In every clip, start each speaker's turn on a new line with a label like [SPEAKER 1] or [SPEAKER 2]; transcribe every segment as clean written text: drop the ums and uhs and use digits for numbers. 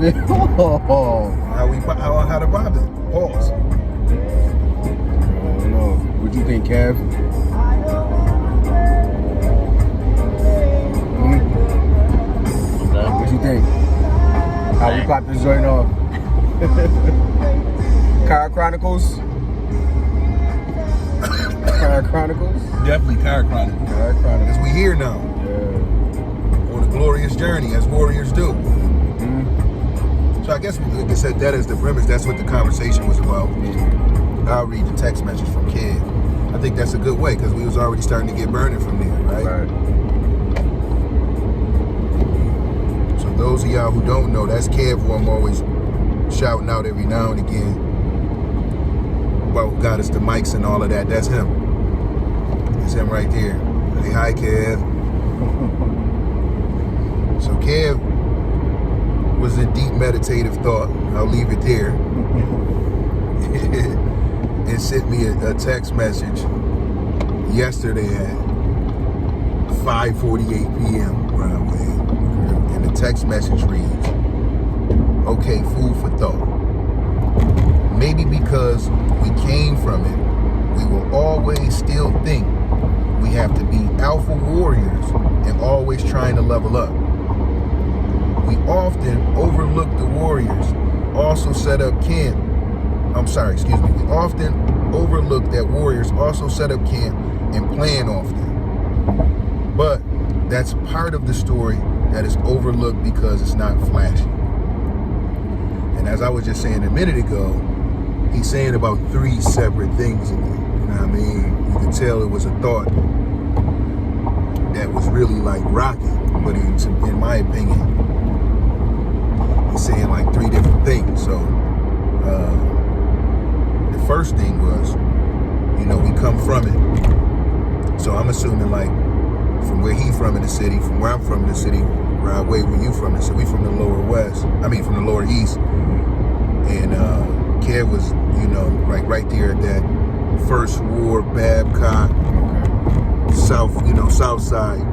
[SPEAKER 1] Oh.
[SPEAKER 2] How to rob it. Pause.
[SPEAKER 1] I don't know. What you think, Kev? What you think? How we pop this joint off? Car Chronicles? Car Chronicles?
[SPEAKER 2] Definitely Car Chronicles.
[SPEAKER 1] Car Chronicles.
[SPEAKER 2] As we here now.
[SPEAKER 1] Yeah.
[SPEAKER 2] On a glorious journey, as warriors do. So I guess, like I said, that is the premise. That's what the conversation was about. I'll read the text message from Kev. I think that's a good way, because we was already starting to get burning from there, right? So those of y'all who don't know, that's Kev, who I'm always shouting out every now and again about got us the mics and all of that. That's him. That's him right there. Say hi, Kev. So Kev was in deep meditative thought. I'll leave it there. And sent me a text message yesterday at 5:48 p.m. where I'm at. And the text message reads, okay, food for thought. Maybe because we came from it, we will always still think we have to be alpha warriors and always trying to level up. We often overlook the warriors also set up camp. We often overlook that warriors also set up camp and plan often. But that's part of the story that is overlooked because it's not flashy. And as I was just saying a minute ago, he's saying about 3 separate things in there. You know what I mean? You can tell it was a thought that was really like rocket, but in my opinion, he's saying like 3 different things. So the first thing was, we come from it. So I'm assuming like from where he from in the city, from where I'm from in the city, Rod Wade, where you from the city, we from the lower west. From the lower east. And Kev was, like right there at that First Ward, Babcock, South side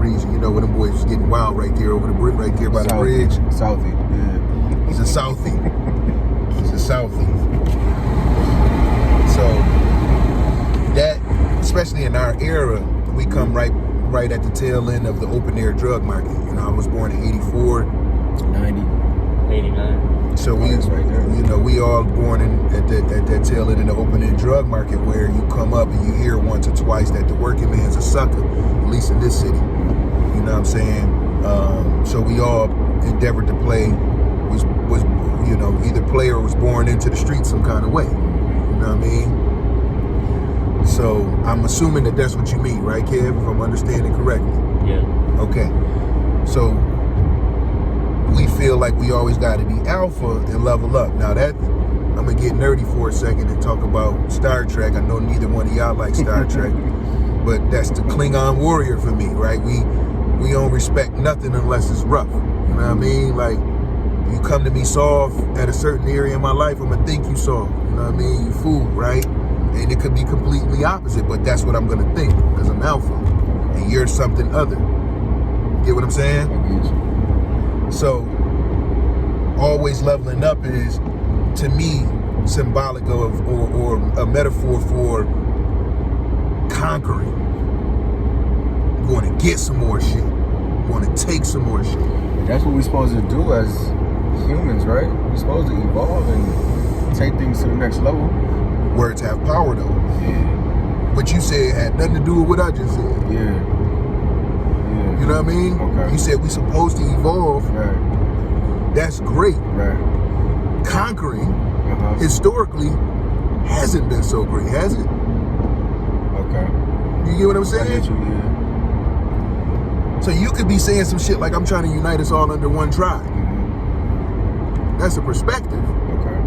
[SPEAKER 2] region. Where them boys was getting wild right there over the bridge, right there by the bridge.
[SPEAKER 1] Southie, yeah.
[SPEAKER 2] He's a Southie. So that, especially in our era, we come right at the tail end of the open air drug market. I was born in 84.
[SPEAKER 1] 90.
[SPEAKER 3] 89.
[SPEAKER 2] So we,
[SPEAKER 1] right there.
[SPEAKER 2] We all born at that tail end of the open air drug market, where you come up and you hear once or twice that the working man's a sucker, at least in this city. You know what I'm saying? So we all endeavored to play, was either play or was born into the streets some kind of way. You know what I mean? So I'm assuming that that's what you mean, right, Kev? If I'm understanding correctly.
[SPEAKER 3] Yeah.
[SPEAKER 2] Okay. So we feel like we always got to be alpha and level up. Now that, I'm going to get nerdy for a second and talk about Star Trek. I know neither one of y'all like Star Trek, but that's the Klingon warrior for me, right? We don't respect nothing unless it's rough. You know what I mean? Like, you come to me soft at a certain area in my life, I'm going to think you soft. You know what I mean? You fool, right? And it could be completely opposite, but that's what I'm going to think because I'm alpha and you're something other. Get what I'm saying?
[SPEAKER 1] I get you.
[SPEAKER 2] So always leveling up is, to me, symbolic of or a metaphor for conquering. You want to get some more shit. You want to take some more shit.
[SPEAKER 1] That's what we're supposed to do as humans, right? We're supposed to evolve and take things to the next level.
[SPEAKER 2] Words have power, though.
[SPEAKER 1] Yeah.
[SPEAKER 2] What you said had nothing to do with what I just said.
[SPEAKER 1] Yeah.
[SPEAKER 2] You know what I mean?
[SPEAKER 1] Okay.
[SPEAKER 2] You said we're supposed to evolve.
[SPEAKER 1] Right.
[SPEAKER 2] That's great.
[SPEAKER 1] Right.
[SPEAKER 2] Conquering, historically, hasn't been so great, has it?
[SPEAKER 1] Okay.
[SPEAKER 2] You get what I'm saying?
[SPEAKER 1] I get you, yeah.
[SPEAKER 2] So you could be saying some shit like, I'm trying to unite us all under one tribe. That's a perspective.
[SPEAKER 1] Okay.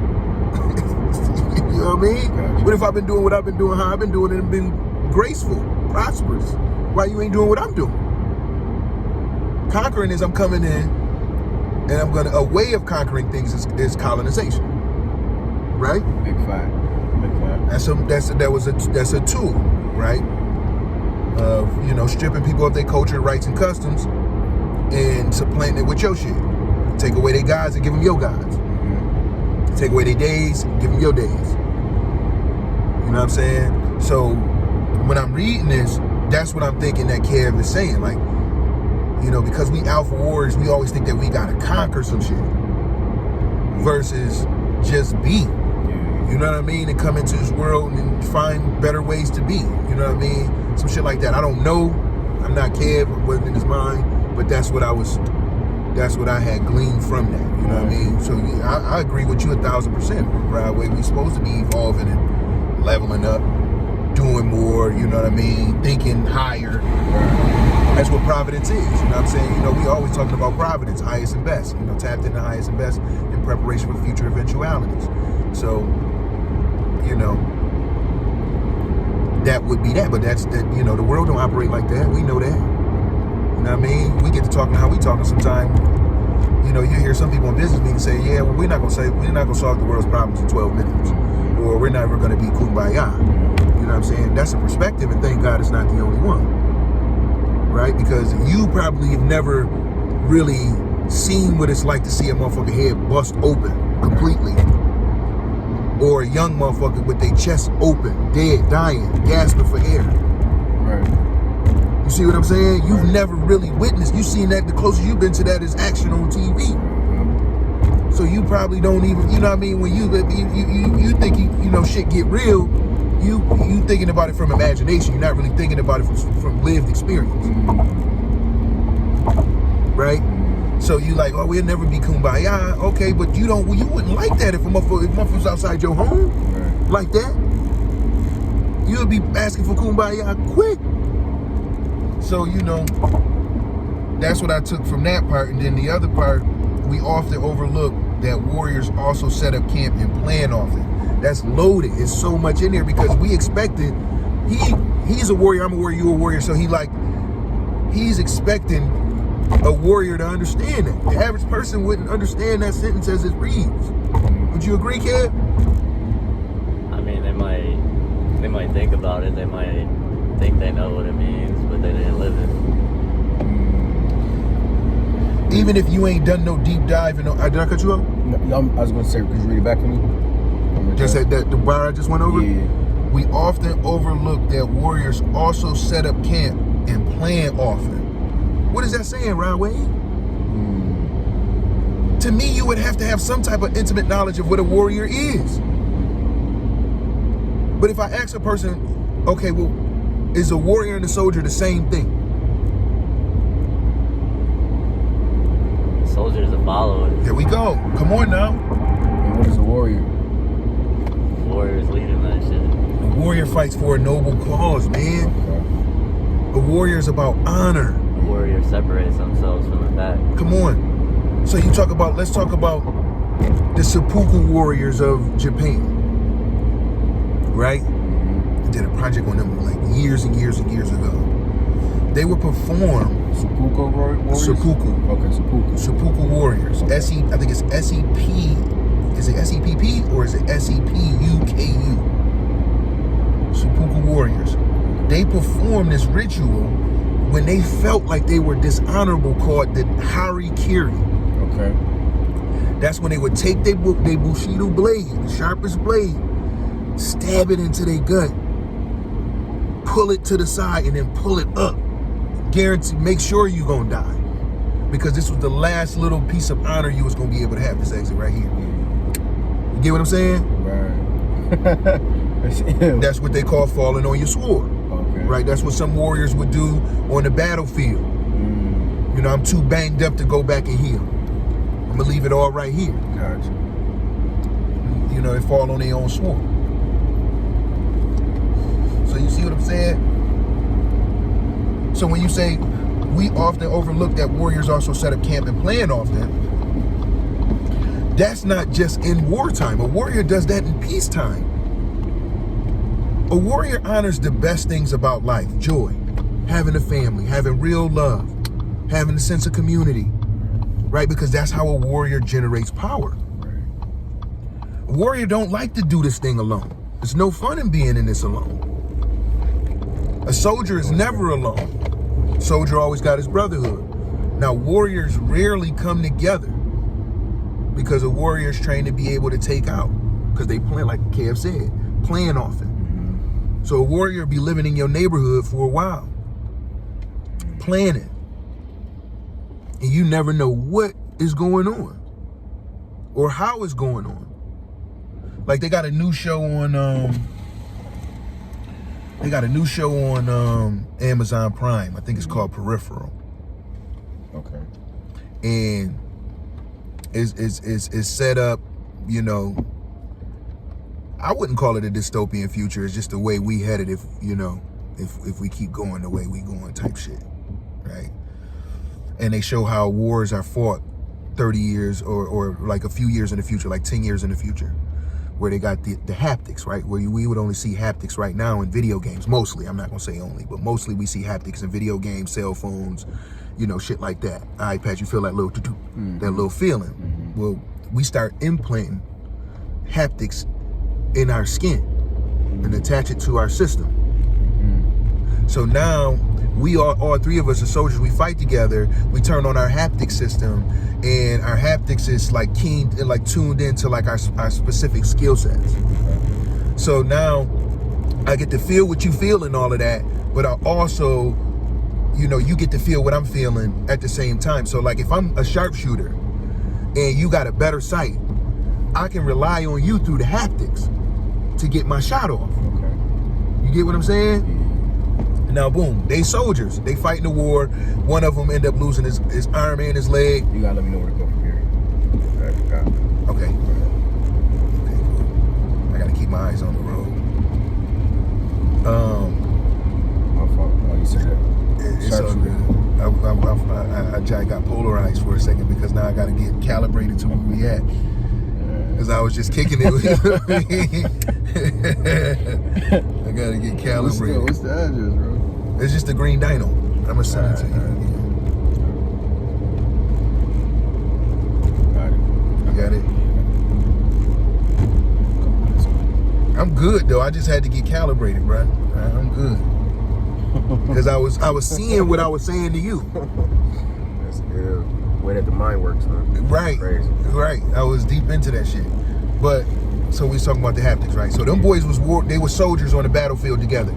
[SPEAKER 2] You know what I mean?
[SPEAKER 1] Gotcha.
[SPEAKER 2] What if I've been doing what I've been doing, how I've been doing it, and been graceful, prosperous? Why you ain't doing what I'm doing? Conquering is I'm coming in, and I'm gonna, a way of conquering things is colonization. Right?
[SPEAKER 1] Big fact. Big fact.
[SPEAKER 2] That's a tool, right? Of, stripping people of their culture, rights, and customs, and supplanting it with your shit. Take away their gods and give them your gods. Take away their days, give them your days. You know what I'm saying? So when I'm reading this, that's what I'm thinking that Kev is saying. Like, you know, because we alpha warriors, we always think that we gotta conquer some shit versus just be. You know what I mean? And come into this world and find better ways to be. You know what I mean? Some shit like that. I don't know. I'm not Kev. It wasn't in his mind. But that's what I had gleaned from that. You know what I mean? So I agree with you 1,000%. Right away, we supposed to be evolving and leveling up, doing more. You know what I mean? Thinking higher. That's what providence is. You know what I'm saying? You know, we always talking about providence, highest and best. You know, tapped into highest and best in preparation for future eventualities. So, you know, that would be that. But that's that. You know, the world don't operate like that. We know that. You know what I mean? We get to talking how we talking sometimes. You know, you hear some people in business meetings say, yeah, well, we're not going to solve the world's problems in 12 minutes. Or we're never going to be kumbaya. You know what I'm saying? That's a perspective, and thank God it's not the only one. Right? Because you probably have never really seen what it's like to see a motherfucker head bust open completely. Or a young motherfucker with their chest open, dead, dying, gasping for air.
[SPEAKER 1] Right.
[SPEAKER 2] You see what I'm saying? You've never really witnessed. You've seen that. The closest you've been to that is action on TV. So you probably don't even, you know what I mean? When you think you know shit get real, you thinking about it from imagination. You're not really thinking about it from lived experience. Right? So you like, oh, we'll never be kumbaya. Okay, but you wouldn't like that if a motherfucker's outside your home like that. You would be asking for kumbaya quick. So, you know, that's what I took from that part. And then the other part, we often overlook that warriors also set up camp and plan often. That's loaded. It's so much in there because we expected, he's a warrior, I'm a warrior, you're a warrior. So he's expecting a warrior to understand that. The average person wouldn't understand that sentence as it reads. Would you agree, Kev?
[SPEAKER 3] I mean, they might think about it. They might think they know what it means, but they didn't live it.
[SPEAKER 2] Even if you ain't done no deep dive, did I cut you off?
[SPEAKER 1] No, I was going to say, could you read it back for me?
[SPEAKER 2] Just that the bar I just went over?
[SPEAKER 1] Yeah.
[SPEAKER 2] We often overlook that warriors also set up camp and plan often. What is that saying, Rod Wade? To me, you would have to have some type of intimate knowledge of what a warrior is. But if I ask a person, okay, well, is a warrior and a soldier the same thing?
[SPEAKER 3] Soldier is a follower.
[SPEAKER 2] There we go. Come on now.
[SPEAKER 1] And what is a warrior?
[SPEAKER 3] Warrior is leading that shit.
[SPEAKER 2] A warrior fights for a noble cause, man.
[SPEAKER 1] Okay.
[SPEAKER 2] A warrior is about honor.
[SPEAKER 3] A warrior separates themselves from the pack.
[SPEAKER 2] Come on. So let's talk about the seppuku warriors of Japan. Right? I did a project on them like years and years and years ago. They would perform
[SPEAKER 1] Seppuku warriors?
[SPEAKER 2] Seppuku.
[SPEAKER 1] Okay, seppuku.
[SPEAKER 2] Seppuku warriors.
[SPEAKER 1] Okay.
[SPEAKER 2] I think it's S-E-P. Is it S-E-P-P or is it S-E-P-U-K-U? Seppuku warriors. They perform this ritual when they felt like they were dishonorable, called the harikiri.
[SPEAKER 1] Okay.
[SPEAKER 2] That's when they would take their bushido blade, the sharpest blade, stab it into their gut, pull it to the side, and then pull it up. Guarantee, make sure you're gonna die. Because this was the last little piece of honor you was gonna be able to have, this exit right here. You get what I'm saying?
[SPEAKER 1] Right.
[SPEAKER 2] That's what they call falling on your sword.
[SPEAKER 1] Okay.
[SPEAKER 2] Right? That's what some warriors would do on the battlefield. You know, I'm too banged up to go back and heal. I'm gonna leave it all right here.
[SPEAKER 1] Gotcha.
[SPEAKER 2] You know, they fall on their own sword. So you see what I'm saying? So when you say we often overlook that warriors also set up camp and plan often, that's not just in wartime. A warrior does that in peacetime. A warrior honors the best things about life: joy, having a family, having real love, having a sense of community, right? Because that's how a warrior generates power. A warrior don't like to do this thing alone. There's no fun in being in this alone. A soldier is never alone. Soldier always got his brotherhood. Now, warriors rarely come together. because a warrior is trained to be able to take out, because they plan, like Kev said, plan often. So a warrior be living in your neighborhood for a while, planning, and you never know what is going on or how it's going on. Like they got a new show on Amazon Prime. I think it's called Peripheral.
[SPEAKER 1] Okay.
[SPEAKER 2] And it's set up, you know, I wouldn't call it a dystopian future. It's just the way we headed if we keep going the way we going type shit, right? And they show how wars are fought 30 years or like a few years in the future, like 10 years in the future, where they got the haptics, right? Where we would only see haptics right now in video games, mostly. I'm not gonna say only, but mostly we see haptics in video games, cell phones, you know, shit like that. iPads, you feel that little that little feeling. Well, we start implanting haptics in our skin and attach it to our system. So now we are, all three of us are soldiers. We fight together. We turn on our haptic system, and our haptics is like keen and like tuned into like our specific skill sets. So now I get to feel what you feel and all of that, but I also, you know, you get to feel what I'm feeling at the same time. So like if I'm a sharpshooter and you got a better sight, I can rely on you through the haptics to get my shot off.
[SPEAKER 1] Okay.
[SPEAKER 2] You get what I'm saying? Now, boom, they soldiers. They fight in the war. One of them end up losing his arm and his leg.
[SPEAKER 1] You gotta let me know where to go from here.
[SPEAKER 2] Okay. Okay, cool. I gotta keep my eyes on the road.
[SPEAKER 1] My fault. Oh, you said that.
[SPEAKER 2] It's all good. I got polarized for a second because now I gotta get calibrated to where we at. Because I was just kicking it. I gotta get calibrated.
[SPEAKER 1] What's the address, bro?
[SPEAKER 2] It's just the green dino. I'm gonna send it to you.
[SPEAKER 1] Got it.
[SPEAKER 2] You got it? I'm good though. I just had to get calibrated, bro. I'm good. Because I was seeing what I was saying to you.
[SPEAKER 1] That's good. Way that the mind works, huh?
[SPEAKER 2] Right.
[SPEAKER 1] Crazy.
[SPEAKER 2] Right. I was deep into that shit. But so we was talking about the haptics, right? So them boys they were soldiers on the battlefield together.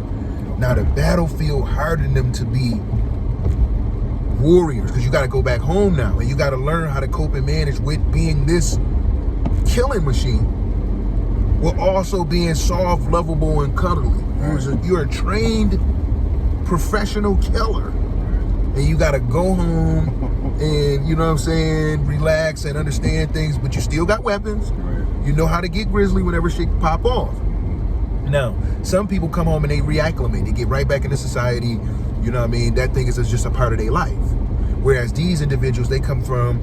[SPEAKER 2] Now the battlefield hardened them to be warriors, because you got to go back home now and you got to learn how to cope and manage with being this killing machine, while also being soft, lovable, and cuddly. You're a trained professional killer, and you got to go home and, you know what I'm saying, relax and understand things, but you still got weapons. You know how to get grizzly whenever shit pop off. Now, some people come home and they reacclimate. They get right back into society. You know what I mean? That thing is just a part of their life. Whereas these individuals, they come from,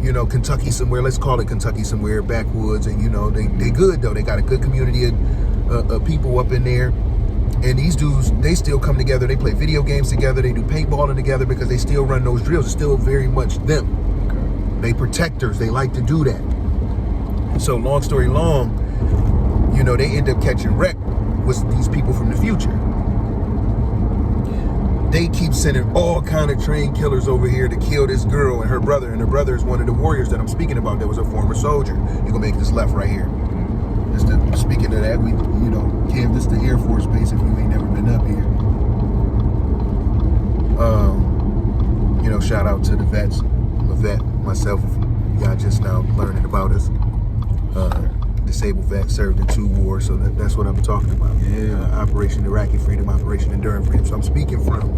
[SPEAKER 2] you know, Kentucky somewhere. Let's call it Kentucky somewhere, backwoods. And, you know, they good, though. They got a good community of people up in there. And these dudes, they still come together. They play video games together. They do paintballing together because they still run those drills. It's still very much them.
[SPEAKER 1] Okay.
[SPEAKER 2] They protectors. They like to do that. So long story long, you know, they end up catching wreck with these people from the future. They keep sending all kind of trained killers over here to kill this girl and her brother. And her brother is one of the warriors that I'm speaking about that was a former soldier. You're gonna make this left right here. Speaking of that, we, you know, Kev, this is the Air Force Base if you ain't never been up here. You know, shout out to the vets. I'm a vet myself, if y'all just now learning about us. Disabled vet, served in 2 wars, so that's what I'm talking about.
[SPEAKER 1] Yeah.
[SPEAKER 2] Operation Iraqi Freedom, Operation Enduring Freedom. So I'm speaking from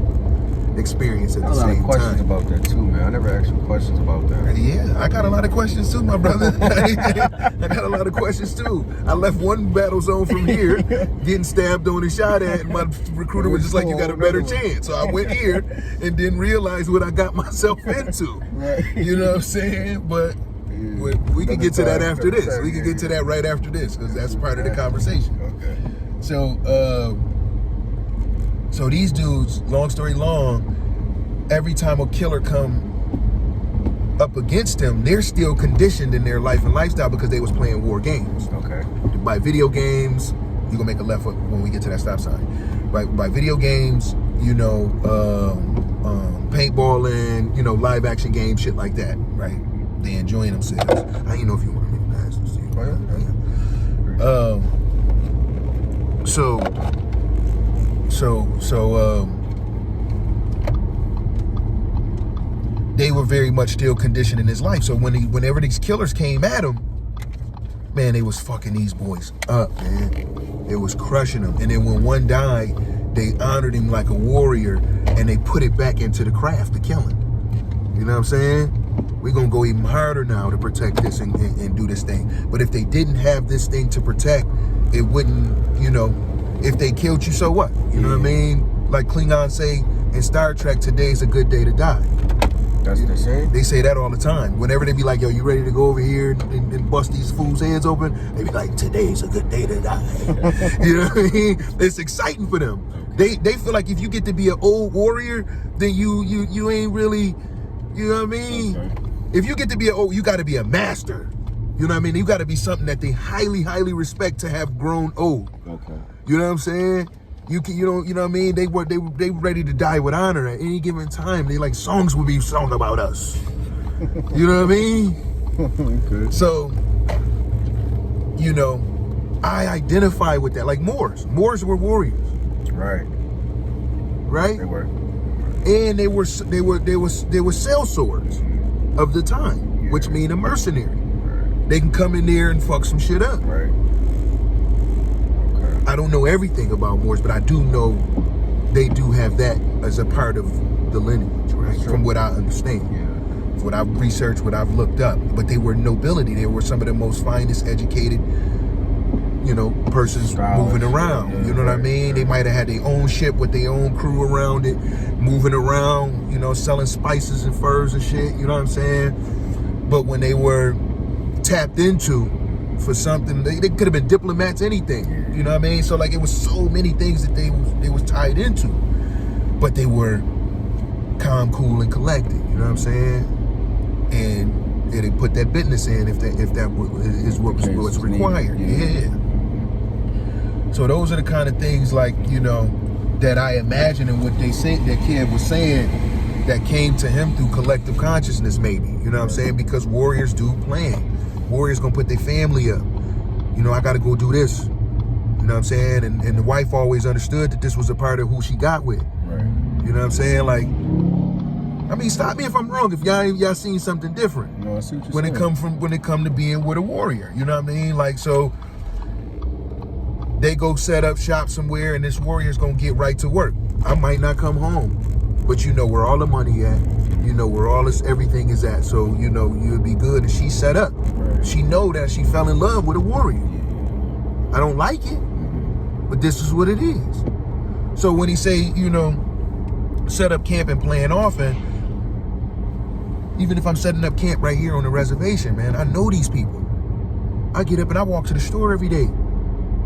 [SPEAKER 2] experience at the same time.
[SPEAKER 1] I got a lot of questions about that too, man. I never asked you questions about that.
[SPEAKER 2] Yeah, I got a lot of questions too, my brother. I got a lot of questions too. I left one battle zone from here, getting stabbed on and shot at, and my recruiter was just like, "You got a better chance." So I went here and didn't realize what I got myself into.
[SPEAKER 1] Right.
[SPEAKER 2] You know what I'm saying? But we can get to that after this. We can get to that right after this, because that's part of the conversation.
[SPEAKER 1] Okay.
[SPEAKER 2] So these dudes, long story long, every time a killer come up against them, they're still conditioned in their life and lifestyle because they was playing war games.
[SPEAKER 1] Okay.
[SPEAKER 2] By video games, you're gonna make a left when we get to that stop sign. By video games, you know, paintballing, you know, live action games, shit like that, right? They enjoying themselves. I didn't know if you want to make masters. They were very much still conditioned in his life. So whenever these killers came at him, man, they was fucking these boys up, man. It was crushing them. And then when one died, they honored him like a warrior, and they put it back into the craft, the killing. You know what I'm saying? We're gonna go even harder now to protect this and do this thing. But if they didn't have this thing to protect, it wouldn't, if they killed you, so what? You know what I mean? Like Klingons say in Star Trek, today's a good day to die.
[SPEAKER 1] That's what they say?
[SPEAKER 2] They say that all the time. Whenever they be like, yo, you ready to go over here and bust these fools' heads open? They be like, today's a good day to die. You know what I mean? It's exciting for them. They feel like if you get to be an old warrior, then you ain't really, you know what I mean? Okay. If you get to be you got to be a master. You know what I mean? You got to be something that they highly, highly respect to have grown old. Okay. You know what I'm saying? You know what I mean? They ready to die with honor at any given time. They like songs will be sung about us. You know what I mean? Okay. So, I identify with that. Like Moors. Moors were warriors. Right?
[SPEAKER 1] They were.
[SPEAKER 2] And they were sellswords of the time, which mean a mercenary. Right. They can come in there and fuck some shit up. Right. I don't know everything about Moors, but I do know they do have that as a part of the lineage, right? Sure. From what I understand. Yeah. From what I've researched, what I've looked up. But they were nobility. They were some of the most finest educated, persons moving around. Yeah, you know what I mean? Yeah. They might have had their own ship with their own crew around it, moving around, selling spices and furs and shit, you know what I'm saying? But when they were tapped into for something, they could have been diplomats, anything. You know what I mean? So like it was so many things that they was tied into, but they were calm, cool, and collected. You know what I'm saying? And they put that business in if that is what was required. Yeah. So those are the kind of things like that I imagine and what they say that kid was saying that came to him through collective consciousness, maybe. You know what I'm saying? Because warriors do plan. Warriors gonna put their family up. I gotta go do this. You know what I'm saying? And the wife always understood that this was a part of who she got with. Right. You know what I'm saying? Like, I mean, stop me if I'm wrong. If y'all seen something different.
[SPEAKER 1] No, I see what you're
[SPEAKER 2] saying. When it come to being with a warrior. You know what I mean? Like, so they go set up shop somewhere, and this warrior's gonna get right to work. I might not come home, but where all the money at. Where all this everything is at. So you'll be good. And she set up. Right. She know that she fell in love with a warrior. I don't like it, but this is what it is. So when he say, set up camp and plan off, and even if I'm setting up camp right here on the reservation, man, I know these people. I get up and I walk to the store every day.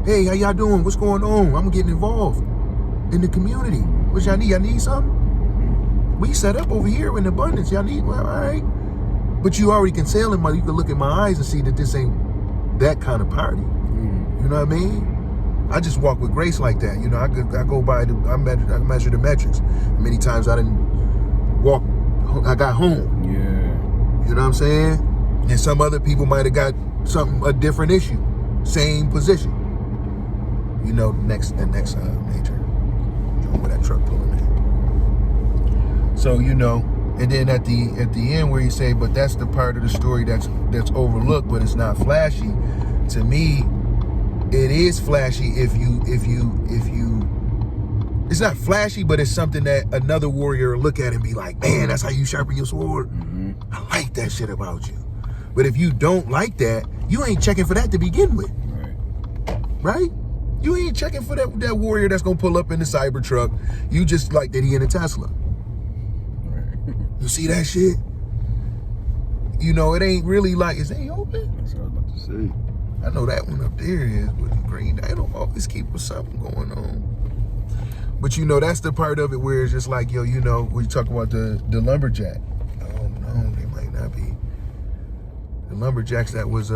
[SPEAKER 2] Hey, how y'all doing? What's going on? I'm getting involved in the community. What y'all need? Y'all need something? We set up over here in abundance. Y'all need, well, all right. But you already can tell you can look in my eyes and see that this ain't that kind of party. You know what I mean? I just walk with grace like that. I go by, I measure the metrics. Many times I didn't walk, I got home. Yeah. You know what I'm saying? And some other people might have got a different issue. Same position. The next major where that truck pulling in. So, and then at the end where you say, but that's the part of the story that's overlooked, but it's not flashy. To me, it is flashy if you it's not flashy, but it's something that another warrior will look at and be like, man, that's how you sharpen your sword. Mm-hmm. I like that shit about you. But if you don't like that, you ain't checking for that to begin with. Right? You ain't checking for that warrior that's gonna pull up in the Cybertruck. You just like that he in a Tesla. You see that shit? It ain't really like, is they open?
[SPEAKER 1] That's what I was about to say.
[SPEAKER 2] I know that one up there is with the green. They don't always keep something going on. But that's the part of it where it's just like, when you talk about the lumberjack. Oh no, they might not be. The lumberjacks that was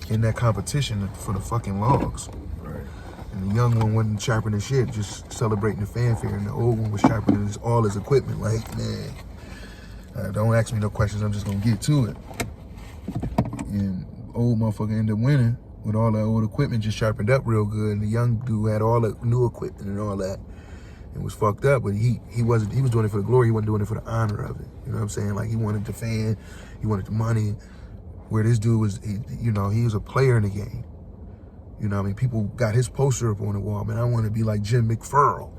[SPEAKER 2] in that competition for the fucking logs. Right. And the young one wasn't sharpening shit, just celebrating the fanfare. And the old one was sharpening all his equipment. Like, man, don't ask me no questions. I'm just gonna get to it. And old motherfucker ended up winning with all that old equipment just sharpened up real good. And the young dude had all the new equipment and all that. It was fucked up, but he was doing it for the glory. He wasn't doing it for the honor of it. You know what I'm saying? Like, he wanted the fan, he wanted the money. Where this dude was, he was a player in the game. You know what I mean? People got his poster up on the wall. Man, I want to be like Jim McFurl,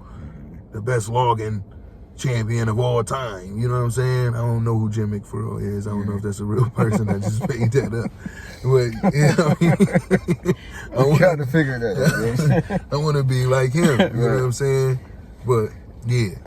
[SPEAKER 2] the best logging champion of all time. You know what I'm saying? I don't know who Jim McFurl is. I don't know if that's a real person. I just made that up. But, you know what I mean?
[SPEAKER 1] I'm trying to figure that out.
[SPEAKER 2] I want to be like him. You know what I'm saying? But, yeah.